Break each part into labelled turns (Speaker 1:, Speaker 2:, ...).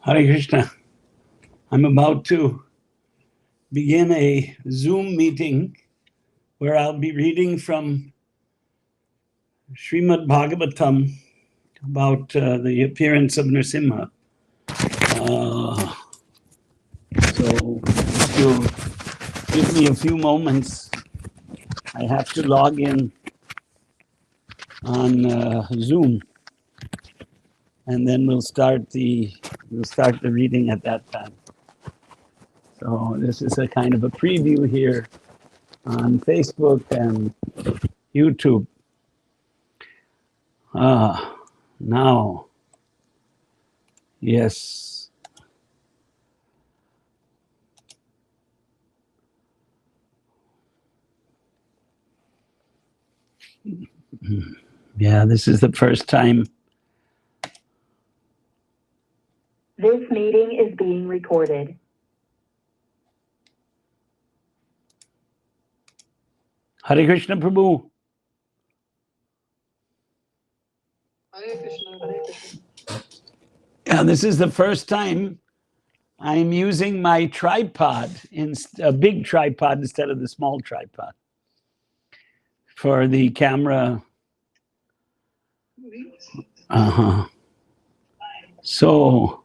Speaker 1: Hare Krishna. I'm about to begin a Zoom meeting where I'll be reading from Srimad Bhagavatam about the appearance of Nrsimha. So if you'll give me a few moments, I have to log in on Zoom, and then we'll start the reading at that time. So this is a kind of a preview here on Facebook and YouTube. Now, yes. Yeah, this is the first time.
Speaker 2: This meeting is being recorded.
Speaker 1: Hare Krishna Prabhu.
Speaker 3: Hare Krishna, Hare Krishna.
Speaker 1: Yeah, this is the first time I'm using my tripod, a big tripod instead of the small tripod for the camera. So,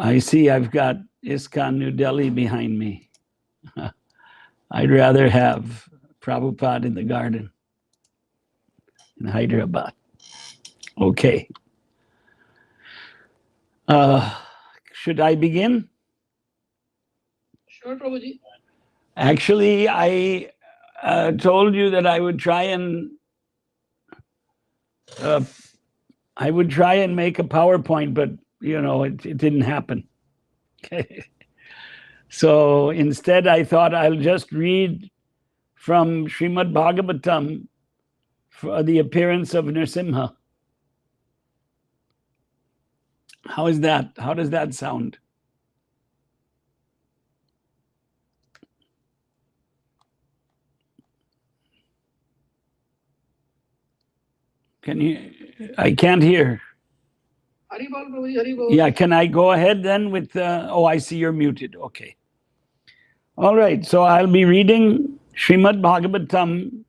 Speaker 1: I see I've got ISKCON New Delhi behind me. I'd rather have Prabhupada in the garden in Hyderabad. Okay. Should I begin?
Speaker 3: Sure, Prabhuji.
Speaker 1: Actually, I told you that I would try and make a PowerPoint, but it didn't happen. Okay. So instead, I thought I'll just read from Srimad Bhagavatam for the appearance of Nrsimha. How is that? How does that sound? Can you? I can't hear.
Speaker 3: Haribol, Prabhuji, Haribol.
Speaker 1: Yeah, can I go ahead then with I see you're muted. Okay. All right, so I'll be reading Srimad Bhagavatam,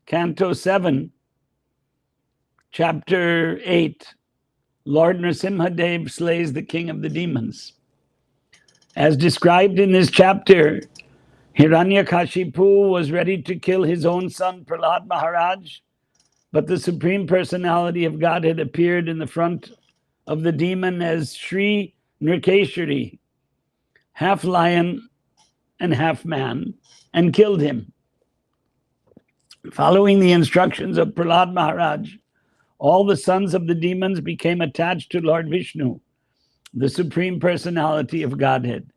Speaker 1: Canto 7, Chapter 8, Lord Nrsimhadev slays the king of the demons. As described in this chapter, Hiranyakashipu was ready to kill his own son Prahlad Maharaj, but the Supreme Personality of Godhead appeared in the front of the demon as Sri Nrikeshari, half lion and half man, and killed him. Following the instructions of Prahlad Maharaj, all the sons of the demons became attached to Lord Vishnu, the Supreme Personality of Godhead.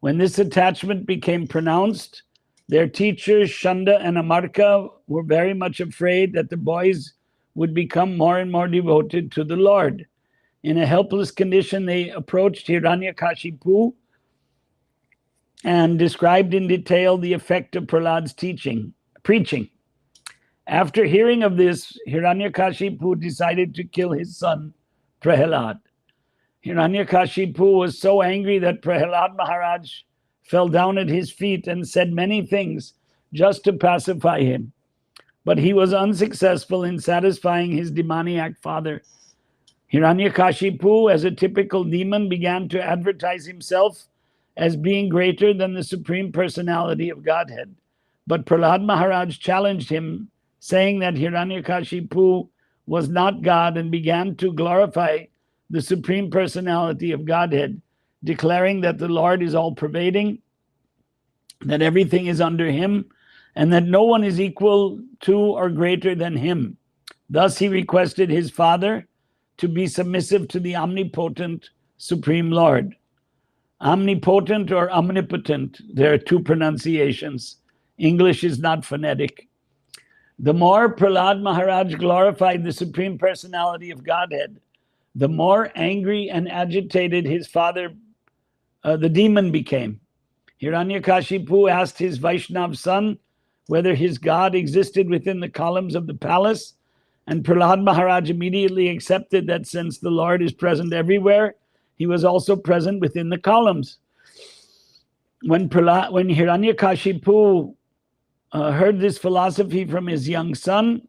Speaker 1: When this attachment became pronounced, their teachers, Shanda and Amarka, were very much afraid that the boys would become more and more devoted to the Lord. In a helpless condition, they approached Hiranyakashipu and described in detail the effect of Prahlad's preaching. After hearing of this, Hiranyakashipu decided to kill his son, Prahlad. Hiranyakashipu was so angry that Prahlad Maharaj fell down at his feet and said many things just to pacify him. But he was unsuccessful in satisfying his demoniac father. Hiranyakashipu, as a typical demon, began to advertise himself as being greater than the Supreme Personality of Godhead. But Prahlad Maharaj challenged him, saying that Hiranyakashipu was not God, and began to glorify the Supreme Personality of Godhead, declaring that the Lord is all-pervading, that everything is under him, and that no one is equal to or greater than him. Thus he requested his father to be submissive to the omnipotent Supreme Lord. Omnipotent or omnipotent, there are two pronunciations. English is not phonetic. The more Prahlad Maharaj glorified the Supreme Personality of Godhead, the more angry and agitated his father, the demon, became. Hiranyakashipu asked his Vaishnav son whether his God existed within the columns of the palace, And Prahlad Maharaj immediately accepted that since the Lord is present everywhere, he was also present within the columns. When Hiranyakashipu heard this philosophy from his young son,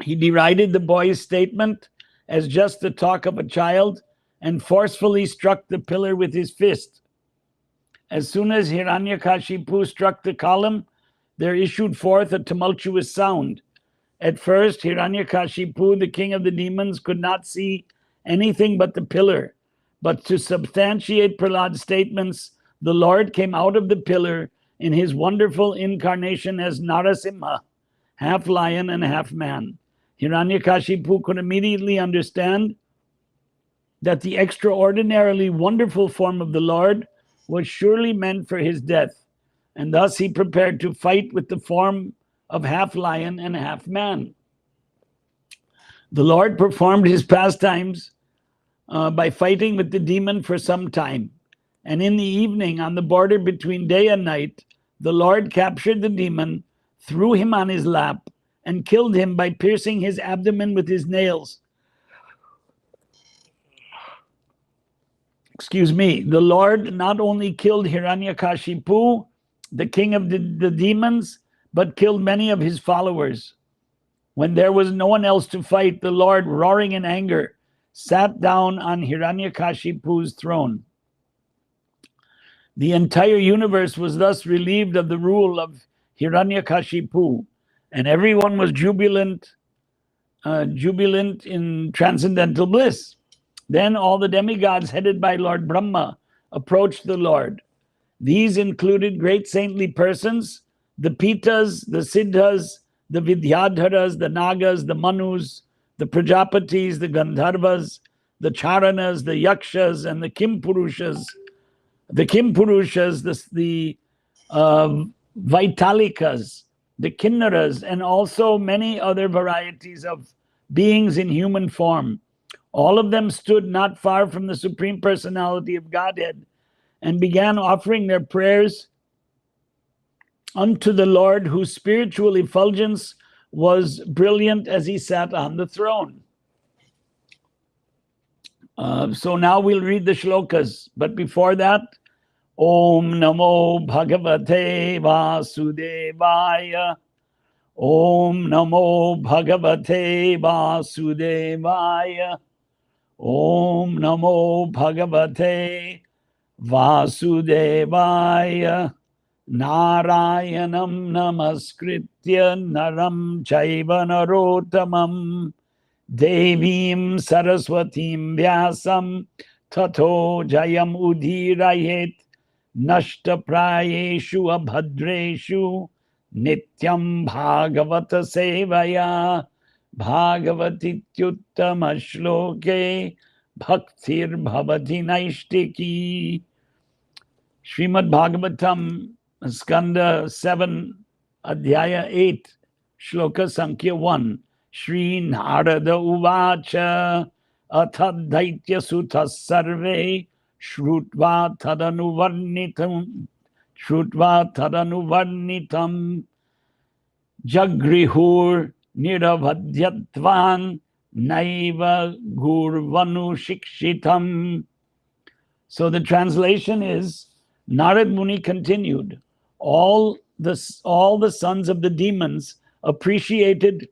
Speaker 1: he derided the boy's statement as just the talk of a child and forcefully struck the pillar with his fist. As soon as Hiranyakashipu struck the column, there issued forth a tumultuous sound. At first, Hiranyakashipu, the king of the demons, could not see anything but the pillar. But to substantiate Prahlad's statements, the Lord came out of the pillar in his wonderful incarnation as Narasimha, half lion and half man. Hiranyakashipu could immediately understand that the extraordinarily wonderful form of the Lord was surely meant for his death, and thus he prepared to fight with the form of half lion and half man. The Lord performed his pastimes by fighting with the demon for some time. And in the evening, on the border between day and night, the Lord captured the demon, threw him on his lap, and killed him by piercing his abdomen with his nails. The Lord not only killed Hiranyakashipu, the king of the demons, but killed many of his followers. When there was no one else to fight, the Lord, roaring in anger, sat down on Hiranyakashipu's throne. The entire universe was thus relieved of the rule of Hiranyakashipu, and everyone was jubilant in transcendental bliss. Then all the demigods headed by Lord Brahma approached the Lord. These included great saintly persons, the Pitas, the Siddhas, the Vidyadharas, the Nagas, the Manus, the Prajapatis, the Gandharvas, the Charanas, the Yakshas, and the Kimpurushas, the Vaitalikas, the Kinnaras, and also many other varieties of beings in human form. All of them stood not far from the Supreme Personality of Godhead and began offering their prayers unto the Lord, whose spiritual effulgence was brilliant as he sat on the throne. So now we'll read the shlokas, but before that, Om Namo Bhagavate Vasudevaya. Om Namo Bhagavate Vasudevaya. Om Namo Bhagavate Vasudevaya. Narayanam Namaskritya Naram Chaiva Narottamam Devim Saraswatim Vyasam Tato Jayam Udirayet Nashta Prayeshu Abhadreshu Nityam Bhagavata Sevaya Bhagavatityuttama Shloke Bhaktir Bhavati Naishtiki. Srimad Bhagavatam, Skanda 7, Adhyaya 8, Shloka Sankhya 1. Shri Narada Uvacha Atadaitya Sutas Sarve Shrutva Tadanuvarnitam Jagrihur Niravadhyatvan Naiva Gurvanu Shikshitam. So the translation is, Narad Muni continued, all the sons of the demons appreciated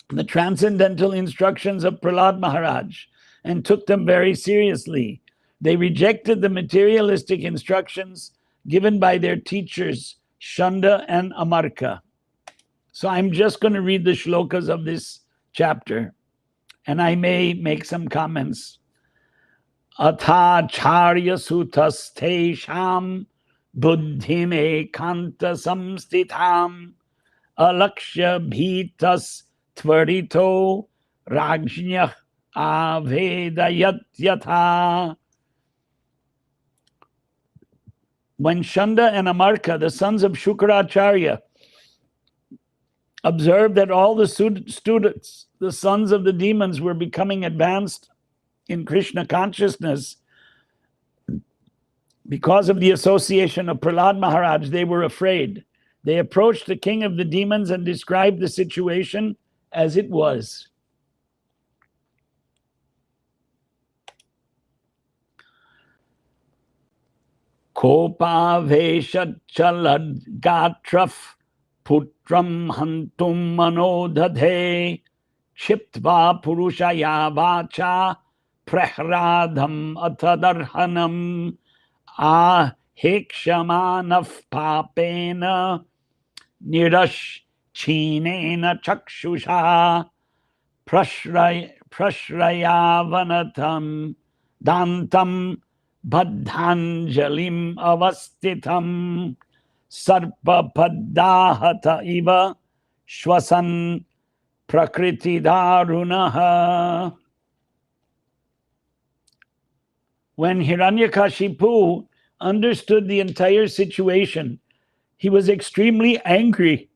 Speaker 1: the transcendental instructions of Prahlad Maharaj and took them very seriously. They rejected the materialistic instructions given by their teachers, Shanda and Amarka. So I'm just going to read the shlokas of this chapter, and I may make some comments. Athacharya sutastesham buddhim ekanta samstitham alakshya bhitas tvarito rajnyah avedayat yatha. When Shanda and Amarka, the sons of Shukracharya, observed that all the students, the sons of the demons, were becoming advanced in Krishna consciousness, because of the association of Prahlad Maharaj, they were afraid. They approached the king of the demons and described the situation as it was. Kopaveshat chalad gatraf putram hantum manodadhe chiptva purushaya vacha prahradham atadarhanam ahekshamanaf papena nirash chinena chakshusha prashrayavanatam dantam Badhanjalim avastitam sarpa paddahata iva shwasan prakriti darunaha. When Hiranyakashipu understood the entire situation, he was extremely angry.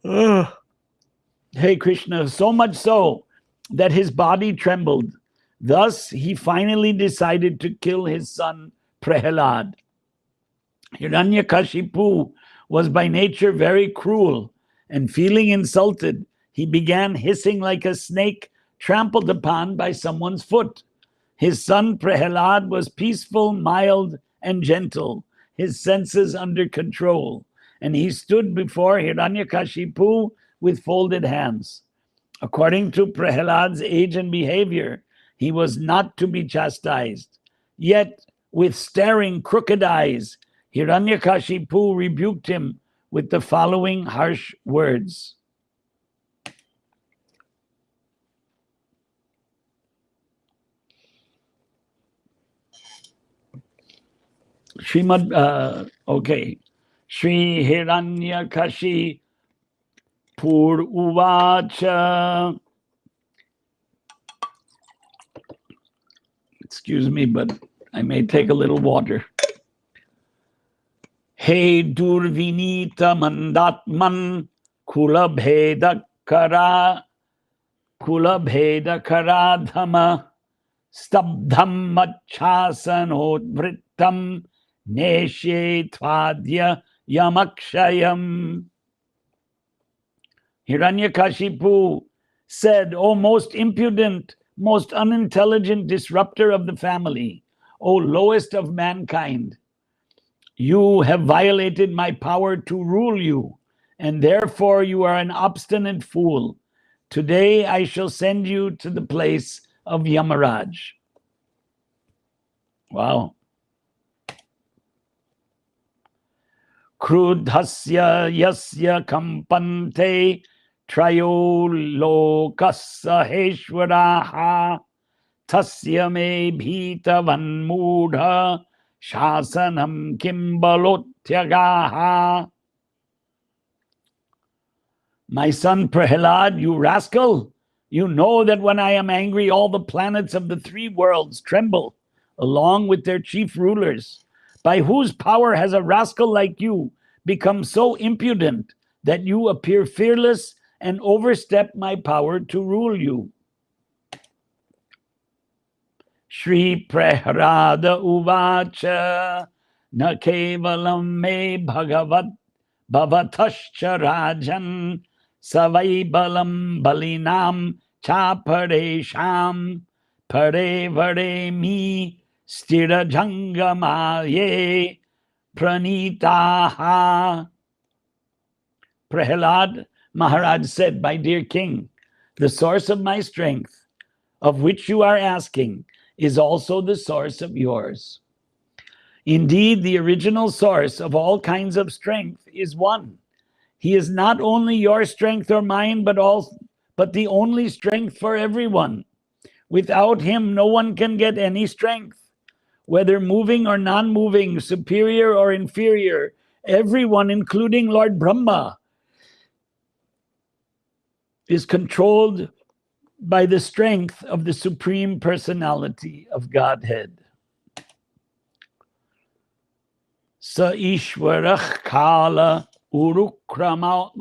Speaker 1: Hey Krishna, so much so that his body trembled. Thus, he finally decided to kill his son Prahalad. Hiranyakashipu was by nature very cruel, and feeling insulted, he began hissing like a snake trampled upon by someone's foot. His son Prahalad was peaceful, mild, and gentle, his senses under control, and he stood before Hiranyakashipu with folded hands. According to Prahalad's age and behavior, he was not to be chastised. Yet, with staring crooked eyes, Hiranyakashipu rebuked him with the following harsh words. Shri Hiranyakashi Pur Uvacha. Excuse me, but I may take a little water. He durvinita mandatman kulabheda karadhama stabdham machhasanodvrittam neshe tvadya yamakshayam. Hiranyakashipu said, O most impudent, most unintelligent disruptor of the family, O lowest of mankind, you have violated my power to rule you, and therefore you are an obstinate fool. Today I shall send you to the place of Yamaraj. Wow. Krudhasya yasya kampante Trayo lokasaheshwaraha tasya me bhita vanmudha shasanam kimbalotyagaha. My son Prahalad, you rascal, you know that when I am angry, all the planets of the three worlds tremble, along with their chief rulers. By whose power has a rascal like you become so impudent that you appear fearless and overstep my power to rule you? Shri Prahrada Uvacha Na Kevalam Me Bhagavat Bhavatascha Rajan Savai Balam Balinam Chaparesham Pare Vare Mi Stira Jangamaye Pranitaha. Prahalad Maharaj said, my dear king, the source of my strength, of which you are asking, is also the source of yours. Indeed, the original source of all kinds of strength is one. He is not only your strength or mine, but the only strength for everyone. Without him, no one can get any strength. Whether moving or non-moving, superior or inferior, everyone, including Lord Brahma, is controlled by the strength of the Supreme Personality of Godhead. Sa Ishwarach Kala Urukramo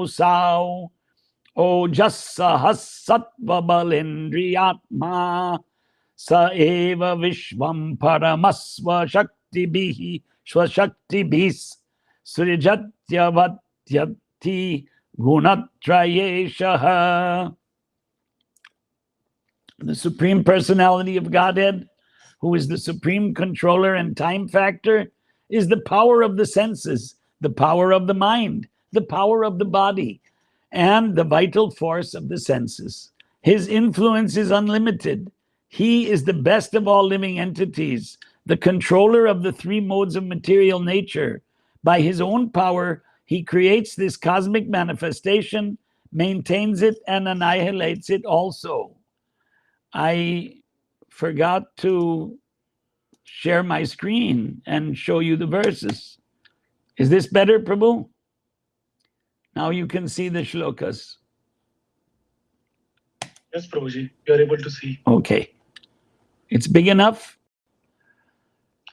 Speaker 1: Sao O Jassa Hassatva Balendriyatma Sa Eva Vishvam Paramasva Shakti Bihi Swashakti Bis Srijatyavathyati gunatrayeshaha. The Supreme Personality of Godhead, who is the supreme controller and time factor, is the power of the senses, the power of the mind, the power of the body, and the vital force of the senses. His influence is unlimited. He is the best of all living entities, the controller of the three modes of material nature. By his own power, he creates this cosmic manifestation, maintains it, and annihilates it also. I forgot to share my screen and show you the verses. Is this better, Prabhu? Now you can see the shlokas.
Speaker 3: Yes, Prabhuji, you are able to see.
Speaker 1: Okay. It's big enough?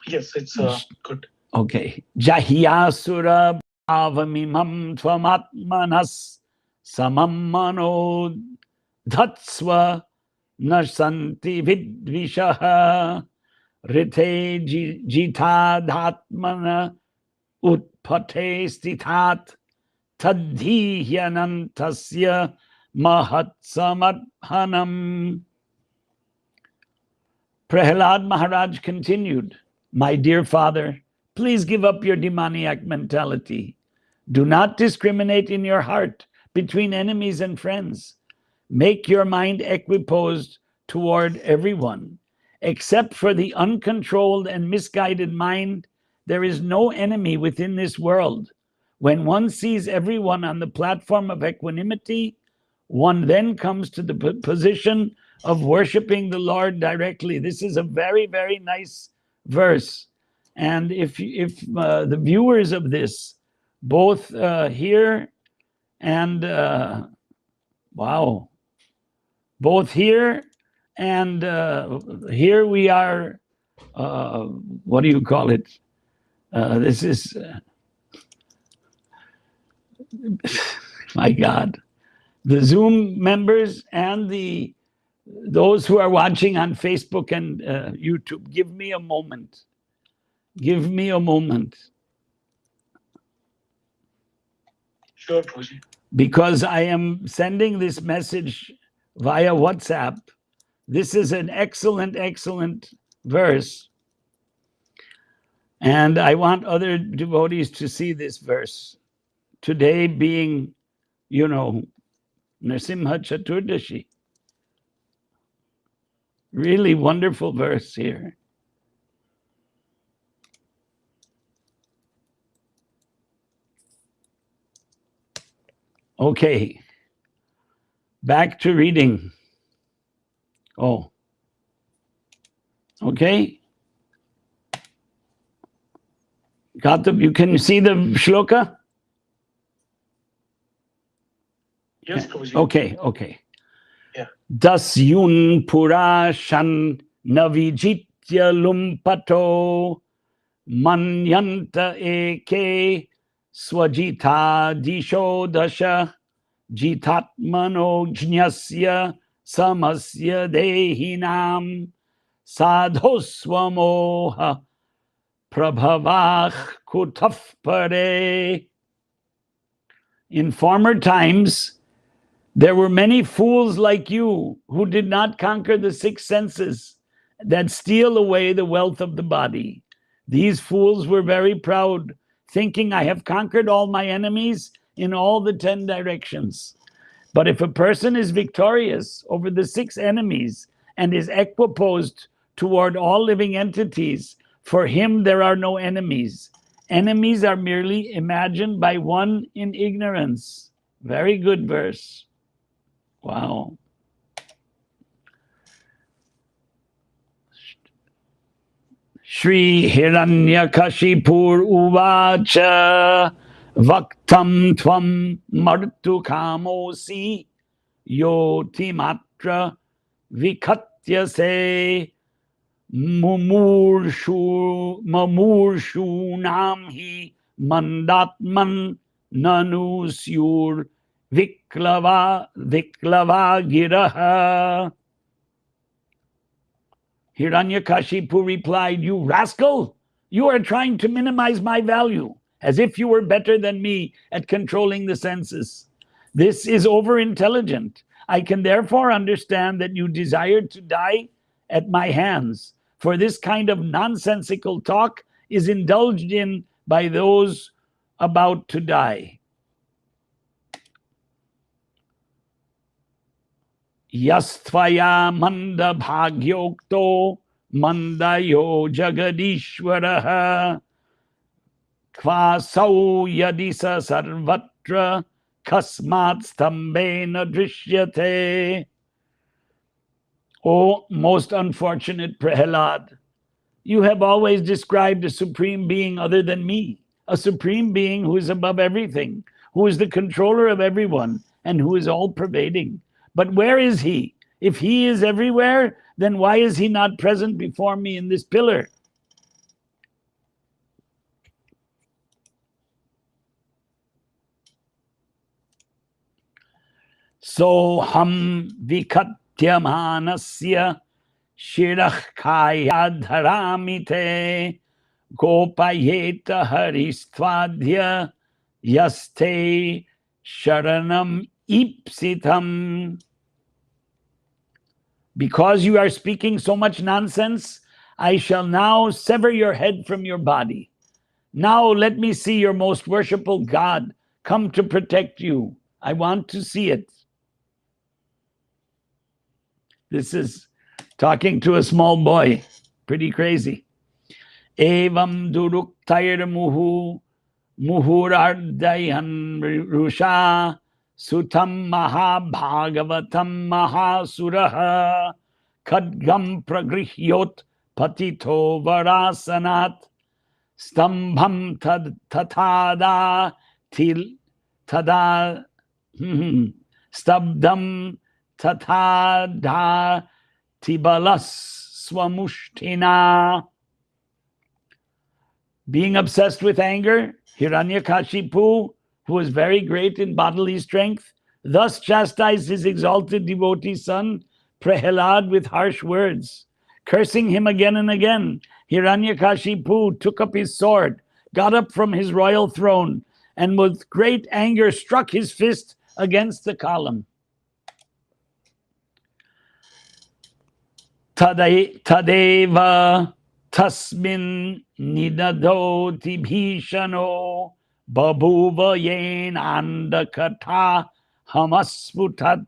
Speaker 3: Yes, it's good.
Speaker 1: Okay. Jahyasura bhavamimam tvamatmanas samam mano dhatsva nasanti vidvishaha rite jitadhatmana utpate stitat tadhihyanantasya mahatsamadhanam. Prahlad Maharaj continued, my dear father, please give up your demoniac mentality. Do not discriminate in your heart between enemies and friends. Make your mind equiposed toward everyone. Except for the uncontrolled and misguided mind, there is no enemy within this world. When one sees everyone on the platform of equanimity, one then comes to the position of worshiping the Lord directly. This is a very, very nice verse. And if the viewers of this, both here and, wow, both here and here we are, what do you call it? This is, my God, the Zoom members and those who are watching on Facebook and YouTube, give me a moment. Give me a moment.
Speaker 3: Sure, Prabhuji.
Speaker 1: Because I am sending this message via WhatsApp. This is an excellent, excellent verse. And I want other devotees to see this verse. Today being, you know, Narasimha Chaturdashi. Really wonderful verse here. Okay, back to reading. Oh, okay. Got the, you can see the shloka?
Speaker 3: Yes, Prabhuji.
Speaker 1: Okay, okay.
Speaker 3: Yeah.
Speaker 1: Dasyun purashan navijitya lumpato manyanta eke swajita disho dasha jitatmano jnasya samasya dehinam sadhoswamoha prabhavach kutaf pare. In former times, there were many fools like you who did not conquer the six senses that steal away the wealth of the body. These fools were very proud, thinking, I have conquered all my enemies in all the 10 directions. But if a person is victorious over the 6 enemies and is equiposed toward all living entities, for him there are no enemies. Enemies are merely imagined by one in ignorance. Very good verse. Wow. Shri Hiranyakashipur uvacha vaktam tvam martu kamosi yoti matra vikatyase mamurshu namhi mandatman nanusyur viklava giraha. Hiranyakashipu replied, you rascal, you are trying to minimize my value as if you were better than me at controlling the senses. This is over-intelligent. I can therefore understand that you desired to die at my hands, for this kind of nonsensical talk is indulged in by those about to die. Yastvaya manda bhagyokto mandayo jagadishvaraha kvasau yadisa sarvatra kasmat stambena drishyate. O most unfortunate Prahalad, you have always described a supreme being other than me, a supreme being who is above everything, who is the controller of everyone, and who is all-pervading. But where is he? If he is everywhere, then why is he not present before me in this pillar? Soham vikatyamanasya shirah kaya dharamite gopayeta haristvadya yaste sharanam ipsitam. Because you are speaking so much nonsense, I shall now sever your head from your body. Now let me see your most worshipful God come to protect you. I want to see it. This is talking to a small boy. Pretty crazy. Evam duruktair muhurardayan rusha sutam mahabhagavatam mahasuraha khadgam pragrihyot patito varasanat stambham tatada til tada stabdam tatada tibalas swamushtina. Being obsessed with anger, Hiranyakashipu, who was very great in bodily strength, thus chastised his exalted devotee son, Prahalad, with harsh words. Cursing him again and again, Hiranyakashipu took up his sword, got up from his royal throne, and with great anger struck his fist against the column. Tadeva tasmin nidadoti bhishano babuva yen andakatha hamasputat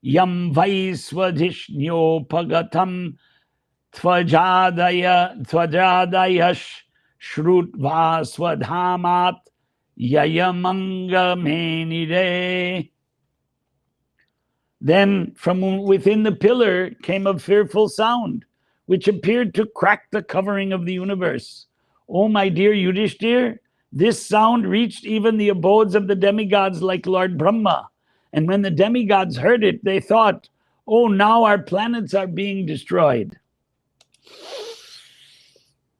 Speaker 1: yam vaisvadhishnyo pagatam tvajadayash shrutva swadhamat yayamanga menire. Then from within the pillar came a fearful sound, which appeared to crack the covering of the universe. Oh, my dear Yudhishthir, this sound reached even the abodes of the demigods like Lord Brahma. And when the demigods heard it, they thought, oh, now our planets are being destroyed.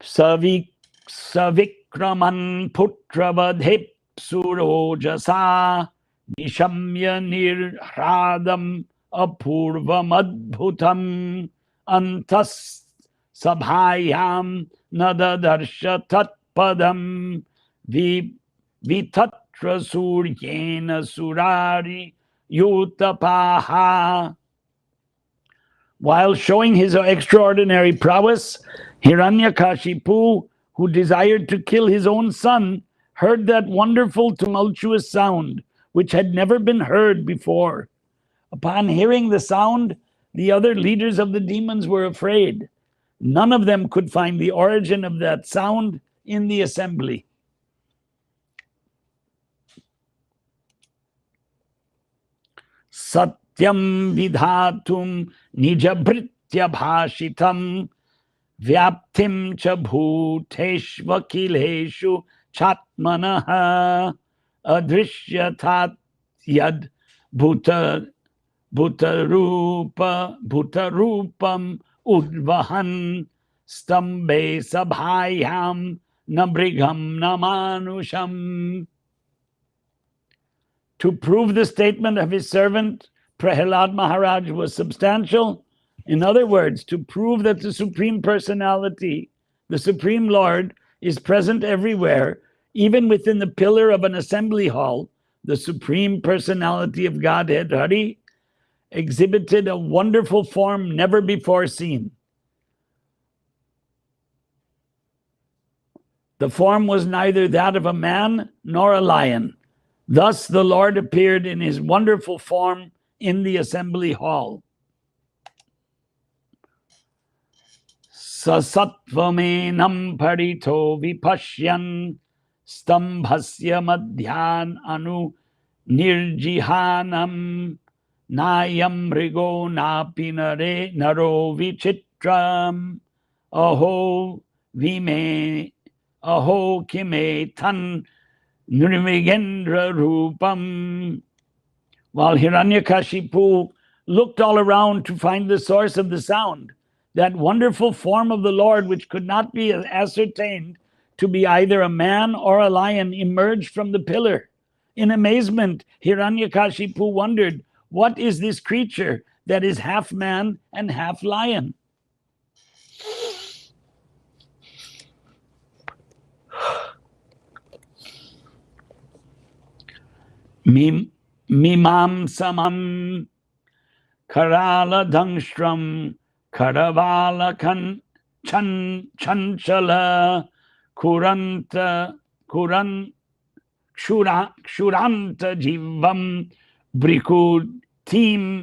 Speaker 1: Savikraman putravadhip surojasa nishamya nirhradam apurvam adbhutam antas sabhayam nadadarsha tatpadam vitatra suryena surari yutapaha. While showing his extraordinary prowess, Hiranyakashipu, who desired to kill his own son, heard that wonderful tumultuous sound, which had never been heard before. Upon hearing the sound, the other leaders of the demons were afraid. None of them could find the origin of that sound in the assembly. Satyam vidhatum nijabhritya bhashitam vyaptim cha bhuteshva kileshu chatmanaha adrishyathat yad bhutarupam udvahan stambe sabhayam nabrigam namanusham. To prove the statement of his servant, Prahalad Maharaj was substantial. In other words, to prove that the Supreme Personality, the Supreme Lord, is present everywhere, Even within the pillar of an assembly hall, the Supreme Personality of Godhead, Hari, exhibited a wonderful form never before seen. The form was neither that of a man nor a lion. Thus the Lord appeared in his wonderful form in the assembly hall. Sasatvamenam parito vipashyan stambhasya madhyan anu nirjihanam nayam rigo napi naro vichitram aho vime aho kime tan nirvigendra rupam. While Hiranyakashipu looked all around to find the source of the sound, that wonderful form of the Lord, which could not be ascertained to be either a man or a lion, emerged from the pillar. In amazement, Hiranyakashipu wondered, what is this creature that is half man and half lion? Mimam samam karala dangstram karavala chanchala kuranta kshuranta jivam brikuti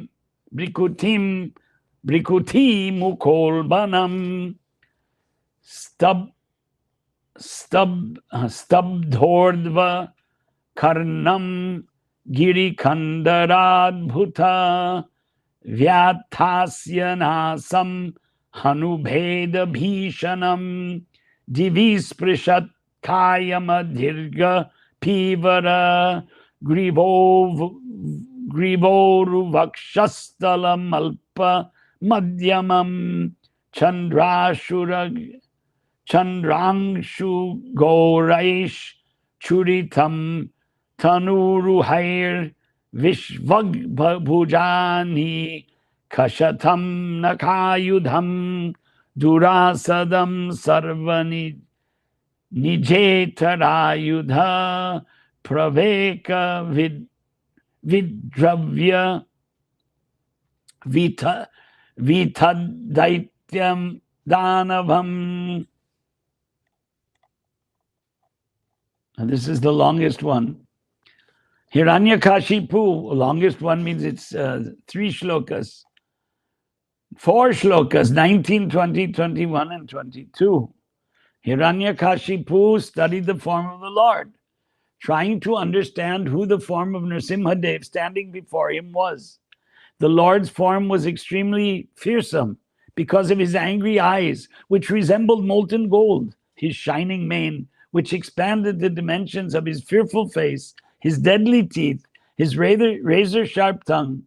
Speaker 1: mukolbanam stabdhordva karnam girikandaradbhuta Vyathasya nasam hanubheda bhishanam divisprishat kayamadhirga pivara grivoruvakshastalam alpa madhyamam chandrangshu gauraish churitam tanuruhair Vishvag bhujani kashatam nakayudham durasadam sarvani nijetarayudha praveka vidravya vitadaityam danavam. And this is the longest one. Hiranyakashipu, longest one means it's 3 shlokas. 4 shlokas, 19, 20, 21, and 22. Hiranyakashipu studied the form of the Lord, trying to understand who the form of Nrsimhadev standing before him was. The Lord's form was extremely fearsome because of his angry eyes, which resembled molten gold, his shining mane, which expanded the dimensions of his fearful face, his deadly teeth, his razor-sharp tongue,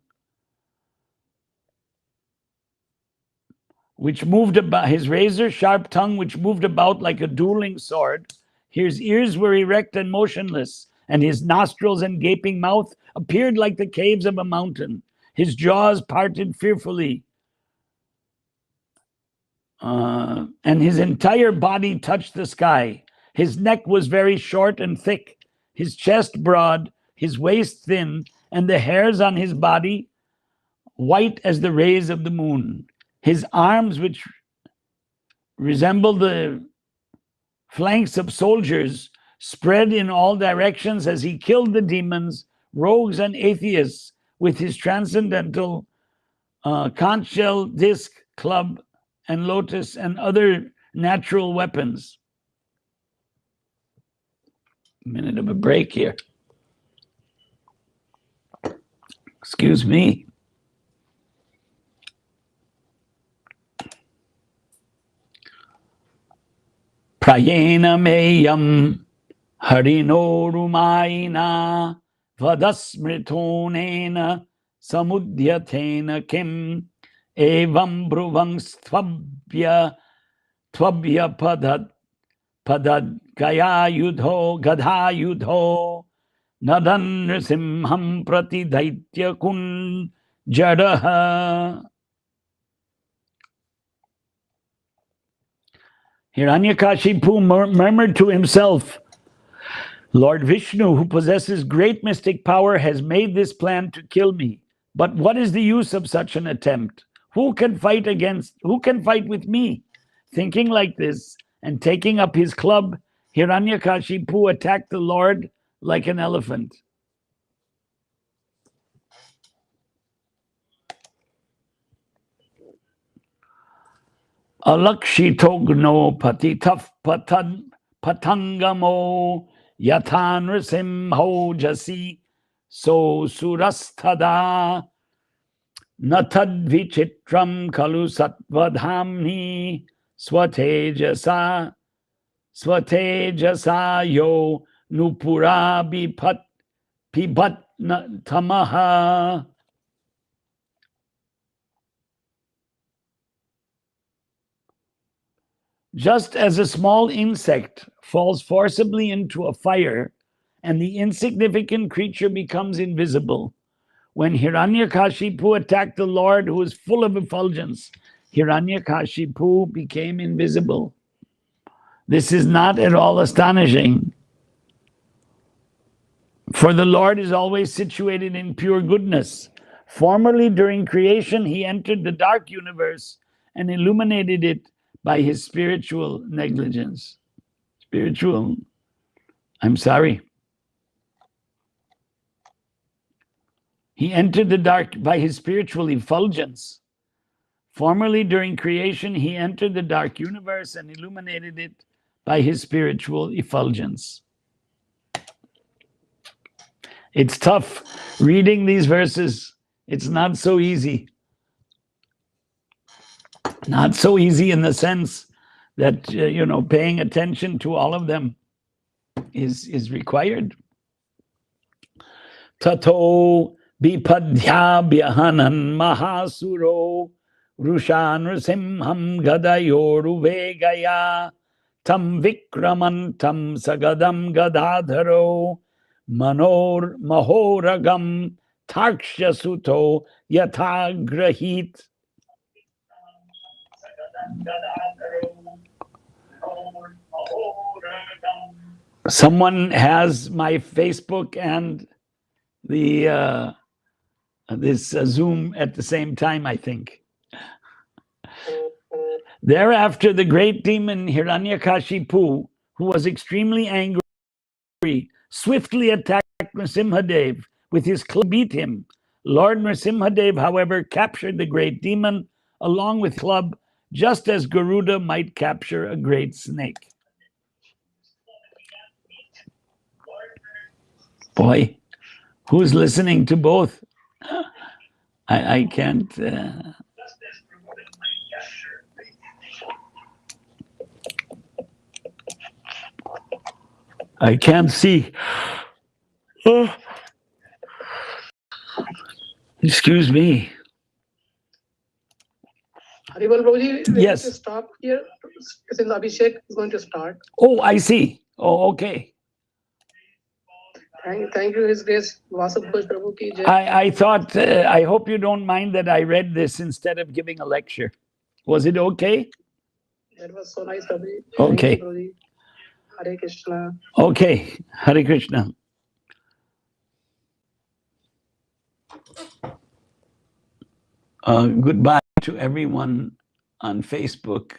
Speaker 1: which moved about like a dueling sword. His ears were erect and motionless, and his nostrils and gaping mouth appeared like the caves of a mountain. His jaws parted fearfully, and his entire body touched the sky. His neck was very short and thick, his chest broad, his waist thin, and the hairs on his body white as the rays of the moon. His arms, which resembled the flanks of soldiers, spread in all directions as he killed the demons, rogues, and atheists with his transcendental conch shell, disc, club, and lotus, and other natural weapons. A minute of a break here. Excuse me. Prayena meyam harinorumaina vadasmritonena samudhyatena kim evam bruvangsthabhya padad gadha yudho nadan nrisimham prati daitya kun jadaha. Hiranyakashipu murmured to himself, Lord Vishnu, who possesses great mystic power, has made this plan to kill me. But what is the use of such an attempt? Who can fight with me? Thinking like this and taking up his club, Hiranyakashipu attacked the Lord like an elephant. Alakshitogno patitaf patangamo yatan risimho jasi so surastada natad vichitram kalu satvadhamni swatejasa yo nupura pibat tamaha. Just as a small insect falls forcibly into a fire and the insignificant creature becomes invisible, when Hiranyakashipu attacked the Lord who was full of effulgence, Hiranyakashipu became invisible. This is not at all astonishing, for the Lord is always situated in pure goodness. Formerly, during creation, he entered the dark universe and illuminated it by his spiritual negligence. He entered the dark by his spiritual effulgence. Formerly, during creation, he entered the dark universe and illuminated it by his spiritual effulgence. It's tough reading these verses. It's not so easy. Not so easy in the sense that, paying attention to all of them is required. Tato bipadhya byahanan mahasuro rushan simham gadayoru vegaya tam vikramantam sagadam gadadharo manor mahoragam takshasuto yathagrahit. Someone has my Facebook and the this Zoom at the same time, I think. Thereafter, the great demon Hiranyakashipu, who was extremely angry, swiftly attacked Nrsimhadev with his club, beat him. Lord Nrsimhadev, however, captured the great demon along with club, just as Garuda might capture a great snake. Boy, who's listening to both? I can't. I can't see. Oh. Excuse me.
Speaker 4: Haribol Prabhuji, we
Speaker 1: Yes.
Speaker 4: have to stop here since Abhishek is going to start.
Speaker 1: Oh, I see. Oh, okay.
Speaker 4: Thank you, His Grace Vasant Prabhu ki jai.
Speaker 1: I thought, I hope you don't mind that I read this instead of giving a lecture. Was it okay?
Speaker 4: That was so nice, Prabhuji.
Speaker 1: Okay.
Speaker 4: Thank you, Prabhuji. Hare Krishna.
Speaker 1: Okay. Hare Krishna. Goodbye to everyone on Facebook.